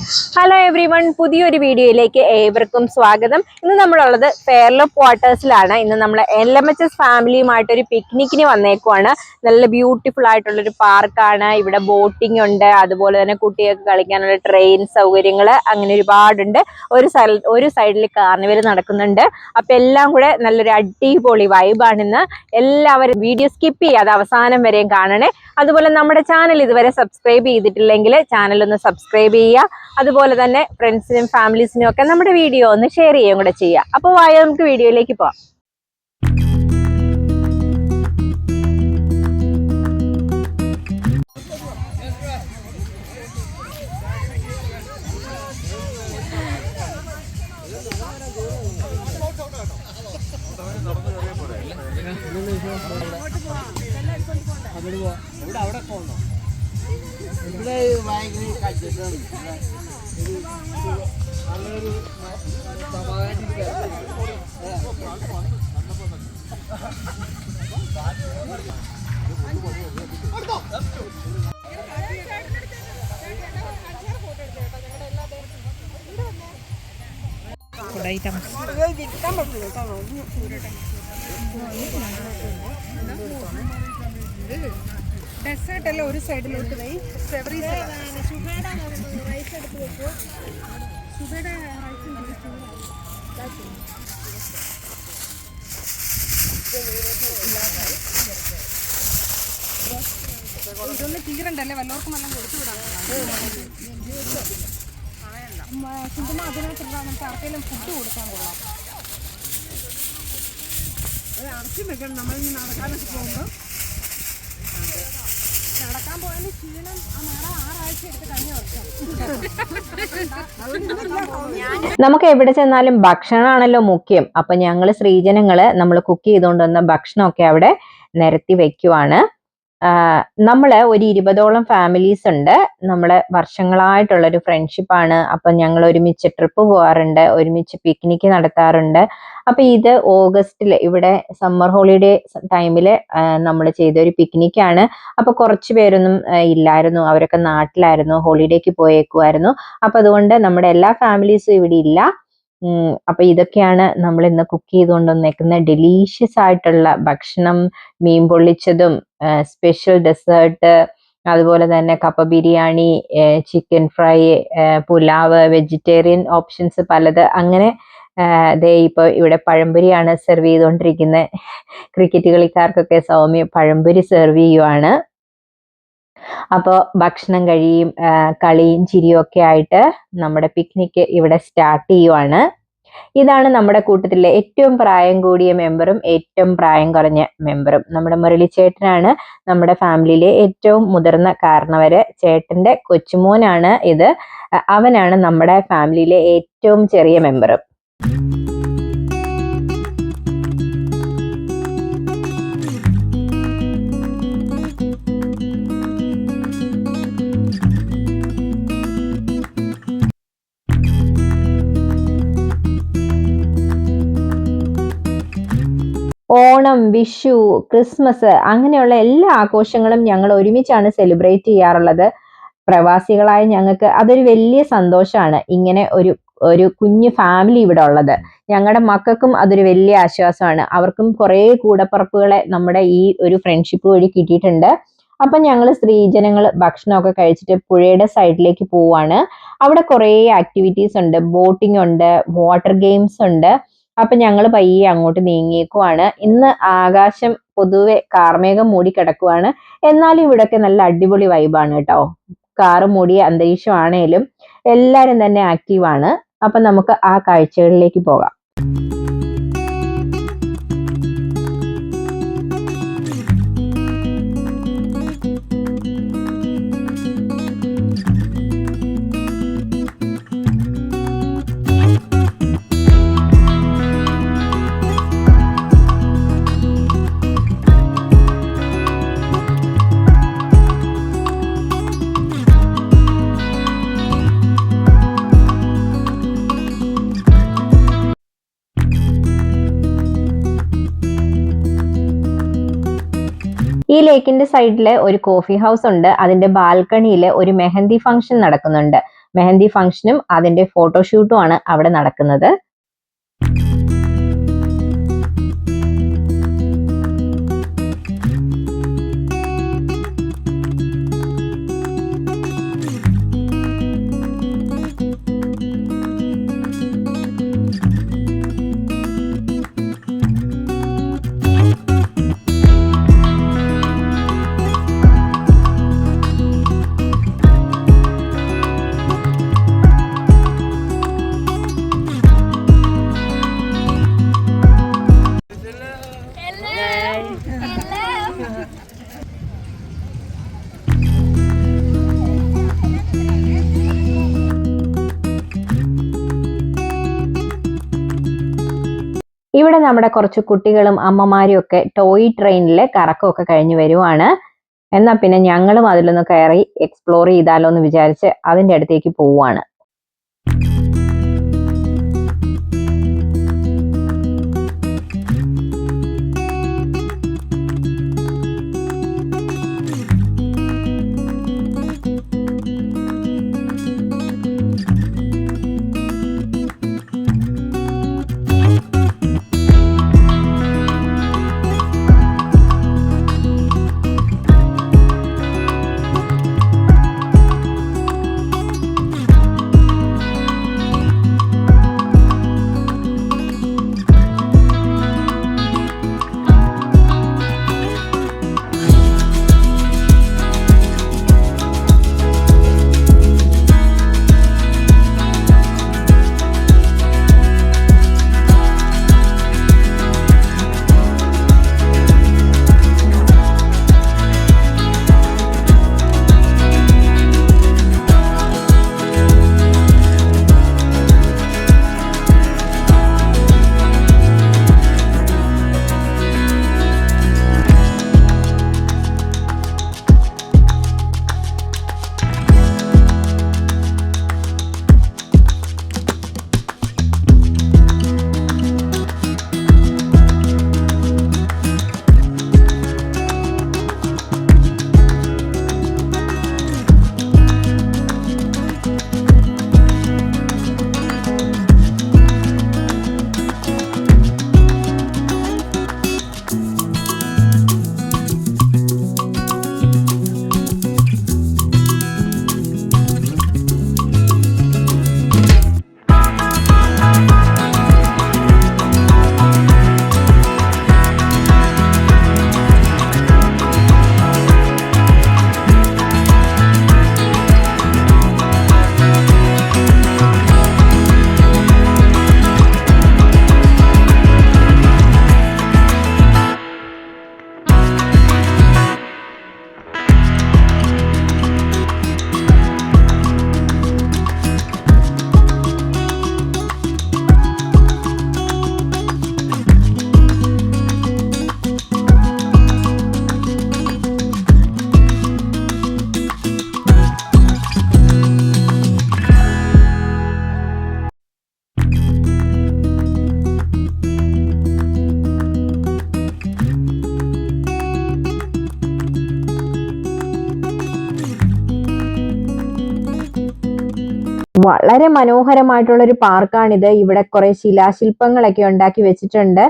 Hello every one, പുതിയൊരു വീഡിയോയിലേക്ക് ഏവർക്കും സ്വാഗതം. ഇന്ന് നമ്മളുള്ളത് ഫെയർലോക്ക് ക്വാർട്ടേഴ്സിലാണ്. ഇന്ന് നമ്മൾ LMHS ഫാമിലിയുമായിട്ടൊരു പിക്നിക്കിന് വന്നേക്കുവാണ്. നല്ല ബ്യൂട്ടിഫുൾ ആയിട്ടുള്ളൊരു പാർക്കാണ്. ഇവിടെ ബോട്ടിംഗ് ഉണ്ട്, അതുപോലെ തന്നെ കുട്ടികൾക്ക് കളിക്കാനുള്ള ട്രെയിൻ സൗകര്യങ്ങൾ അങ്ങനെ ഒരുപാടുണ്ട്. ഒരു സൈഡിൽ കാർണിവൽ നടക്കുന്നുണ്ട്. അപ്പൊ എല്ലാം കൂടെ നല്ലൊരു അടിപൊളി വൈബാണിന്ന്. എല്ലാവരും വീഡിയോ സ്കിപ്പ് ചെയ്യാതെ അവസാനം വരെയും കാണണേ. അതുപോലെ നമ്മുടെ ചാനൽ ഇതുവരെ സബ്സ്ക്രൈബ് ചെയ്തിട്ടില്ലെങ്കിൽ ചാനൽ ഒന്ന് സബ്സ്ക്രൈബ് ചെയ്യുക. അതുപോലെ തന്നെ ഫ്രണ്ട്സിനും ഫാമിലീസിനും ഒക്കെ നമ്മുടെ വീഡിയോ ഒന്ന് ഷെയർ ചെയ്യുകയും കൂടെ ചെയ്യുക. അപ്പോൾ വായോ നമുക്ക് വീഡിയോയിലേക്ക് പോവാം. ഇവിടെ ഭയങ്കര കച്ചവടം ഡെസേർട്ട് അല്ല, ഒരു സൈഡിലോട്ട് പോയി സുബയുടെ റൈസ് എടുത്ത് വെക്കും. സുബയുടെ ഇതൊന്നും തീരണ്ടല്ലേ, വല്ലവർക്കും എല്ലാം കൊടുത്തു വിടാം. ചുമ്മാ അതിനകത്തുള്ള നമുക്ക് ആർക്കെങ്കിലും ഫുഡ് കൊടുക്കാൻ കൊള്ളാം. അത് അടച്ചു വെക്കണം. നമ്മളിന്ന് നടക്കാനൊക്കെ പോകുമ്പോൾ നടക്കാൻ പോയതിന് ക്ഷീണം ആ മേടം 6 ആഴ്ച എടുത്ത് കഴിഞ്ഞ വർഷം. നമുക്ക് എവിടെ ചെന്നാലും ഭക്ഷണമാണല്ലോ മുഖ്യം. അപ്പൊ ഞങ്ങള് സ്ത്രീജനങ്ങള് നമ്മൾ കുക്ക് ചെയ്തുകൊണ്ട് വന്ന ഭക്ഷണമൊക്കെ അവിടെ നിരത്തി വെക്കുവാണ്. നമ്മള് ഒരു 20ഓളം ഫാമിലീസ് ഉണ്ട്. നമ്മള് വർഷങ്ങളായിട്ടുള്ളൊരു ഫ്രണ്ട്ഷിപ്പാണ്. അപ്പൊ ഞങ്ങൾ ഒരുമിച്ച് ട്രിപ്പ് പോകാറുണ്ട്, ഒരുമിച്ച് പിക്നിക് നടത്താറുണ്ട്. അപ്പൊ ഇത് ഓഗസ്റ്റിൽ ഇവിടെ സമ്മർ ഹോളിഡേ ടൈമില് നമ്മൾ ചെയ്തൊരു പിക്നിക്കാണ്. അപ്പൊ കുറച്ച് പേരൊന്നും ഇല്ലായിരുന്നു, അവരൊക്കെ നാട്ടിലായിരുന്നു, ഹോളിഡേക്ക് പോയേക്കുമായിരുന്നു. അപ്പൊ അതുകൊണ്ട് നമ്മുടെ എല്ലാ ഫാമിലീസും ഇവിടെ ഇല്ല. അപ്പൊ ഇതൊക്കെയാണ് നമ്മൾ ഇന്ന് കുക്ക് ചെയ്തുകൊണ്ട് വന്നേക്കുന്ന ഡെലീഷ്യസ് ആയിട്ടുള്ള ഭക്ഷണം. മീൻ പൊള്ളിച്ചതും സ്പെഷ്യൽ ഡെസേർട്ട്, അതുപോലെ തന്നെ കപ്പ biryani, chicken fry, pulao, vegetarian options പലത്. അങ്ങനെ ദേ ഇപ്പൊ ഇവിടെ പഴംപൊരിയാണ് സെർവ് ചെയ്തുകൊണ്ടിരിക്കുന്നത്. ക്രിക്കറ്റ് കളിക്കാർക്കൊക്കെ സൗമ്യ പഴംപൊരി സെർവ് ചെയ്യുവാണ്. അപ്പോൾ ഭക്ഷണം കഴിയും, കളിയും ചിരിയും ഒക്കെ ആയിട്ട് നമ്മുടെ പിക്നിക്ക് ഇവിടെ സ്റ്റാർട്ട് ചെയ്യുവാണ്. ഇതാണ് നമ്മുടെ കൂട്ടത്തിലെ ഏറ്റവും പ്രായം കൂടിയ മെമ്പറും ഏറ്റവും പ്രായം കുറഞ്ഞ മെമ്പറും. നമ്മുടെ മുരളി ചേട്ടനാണ് നമ്മുടെ ഫാമിലിയിലെ ഏറ്റവും മുതിർന്ന കാരണവര്. ചേട്ടന്റെ കൊച്ചുമോനാണ് ഇത്. അവനാണ് നമ്മുടെ ഫാമിലിയിലെ ഏറ്റവും ചെറിയ മെമ്പറും. ഓണം, വിഷു, ക്രിസ്മസ് അങ്ങനെയുള്ള എല്ലാ ആഘോഷങ്ങളും ഞങ്ങൾ ഒരുമിച്ചാണ് സെലിബ്രേറ്റ് ചെയ്യാറുള്ളത്. പ്രവാസികളായ ഞങ്ങൾക്ക് അതൊരു വലിയ സന്തോഷമാണ്, ഇങ്ങനെ ഒരു കുഞ്ഞു ഫാമിലി ഇവിടെ ഉള്ളത്. ഞങ്ങളുടെ മക്കൾക്കും അതൊരു വലിയ ആശ്വാസമാണ്. അവർക്കും കുറേ കൂടപ്പറപ്പുകളെ നമ്മുടെ ഈ ഒരു ഫ്രണ്ട്ഷിപ്പ് വഴി കിട്ടിയിട്ടുണ്ട്. അപ്പൊ ഞങ്ങൾ സ്ത്രീജനങ്ങൾ ഭക്ഷണമൊക്കെ കഴിച്ചിട്ട് പുഴയുടെ സൈഡിലേക്ക് പോവാണ്. അവിടെ കുറേ ആക്ടിവിറ്റീസ് ഉണ്ട്, ബോട്ടിംഗ് ഉണ്ട്, വാട്ടർ ഗെയിംസ് ഉണ്ട്. അപ്പൊ ഞങ്ങൾ പയ്യെ അങ്ങോട്ട് നീങ്ങിയേക്കുവാണ്. ഇന്ന് ആകാശം പൊതുവെ കാർമേഘം മൂടി കിടക്കുവാണ്. എന്നാലും ഇവിടൊക്കെ നല്ല അടിപൊളി വൈബാണ് കേട്ടോ. കാറ് മൂടിയ അന്തരീക്ഷമാണേലും എല്ലാരും തന്നെ ആക്റ്റീവാണ്. അപ്പൊ നമുക്ക് ആ കാഴ്ചകളിലേക്ക് പോകാം. ഈ ലേക്കിന്റെ സൈഡില് ഒരു കോഫി ഹൗസ് ഉണ്ട്. അതിന്റെ ബാൽക്കണിയിൽ ഒരു മെഹന്തി ഫംഗ്ഷൻ നടക്കുന്നുണ്ട്. മെഹന്തി ഫംഗ്ഷനും അതിന്റെ ഫോട്ടോഷൂട്ടും ആണ് അവിടെ നടക്കുന്നത്. ഇവിടെ നമ്മുടെ കുറച്ച് കുട്ടികളും അമ്മമാരും ഒക്കെ ടോയ് ട്രെയിനിൽ കറക്കമൊക്കെ കഴിഞ്ഞ് വരുവാണ്. എന്നാ പിന്നെ ഞങ്ങളും അതിലൊന്ന് കയറി എക്സ്പ്ലോർ ചെയ്താലോ എന്ന് വിചാരിച്ച് അതിന്റെ അടുത്തേക്ക് പോവാണ്. വളരെ മനോഹരമായിട്ടുള്ള ഒരു പാർക്കാണിത്. ഇവിടെ കുറെ ശിലാശില്പങ്ങളൊക്കെ ഉണ്ടാക്കി വെച്ചിട്ടുണ്ട്.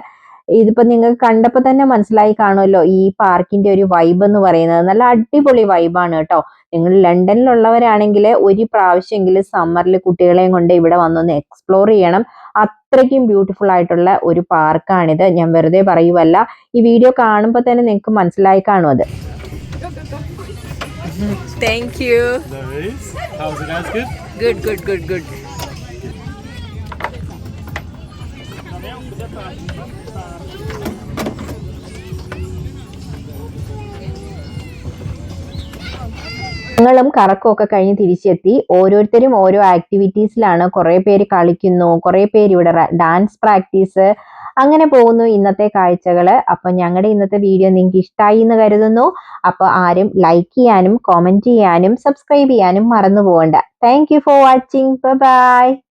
ഇതിപ്പോ നിങ്ങൾക്ക് കണ്ടപ്പോൾ തന്നെ മനസ്സിലായി കാണുമല്ലോ ഈ പാർക്കിന്റെ ഒരു വൈബ് എന്ന് പറയുന്നത്. നല്ല അടിപൊളി വൈബാണ് കേട്ടോ. നിങ്ങൾ ലണ്ടനിലുള്ളവരാണെങ്കിൽ ഒരു പ്രാവശ്യമെങ്കിലും സമ്മറിൽ കുട്ടികളെയും കൊണ്ട് ഇവിടെ വന്നൊന്ന് എക്സ്പ്ലോർ ചെയ്യണം. അത്രയ്ക്കും ബ്യൂട്ടിഫുൾ ആയിട്ടുള്ള ഒരു പാർക്കാണിത്. ഞാൻ വെറുതെ പറയുവല്ല. ഈ വീഡിയോ കാണുമ്പോൾ തന്നെ നിങ്ങൾക്ക് മനസ്സിലായി കാണും അത്. Thank you. No worries. How was it, guys? Good? Good, good, good, good. ഞങ്ങളും കറക്കമൊക്കെ കഴിഞ്ഞ് തിരിച്ചെത്തി. ഓരോരുത്തരും ഓരോ ആക്ടിവിറ്റീസിലാണ്. കുറേ പേര് കളിക്കുന്നു, കുറേ പേര് ഇവിടെ ഡാൻസ് പ്രാക്ടീസ്, അങ്ങനെ പോകുന്നു ഇന്നത്തെ കാഴ്ചകൾ. അപ്പൊ ഞങ്ങളുടെ ഇന്നത്തെ വീഡിയോ നിങ്ങൾക്ക് ഇഷ്ടമായി എന്ന് കരുതുന്നു. അപ്പൊ ആരും ലൈക്ക് ചെയ്യാനും കമന്റ് ചെയ്യാനും സബ്സ്ക്രൈബ് ചെയ്യാനും മറന്നു പോകണ്ട. Thank you for watching. By.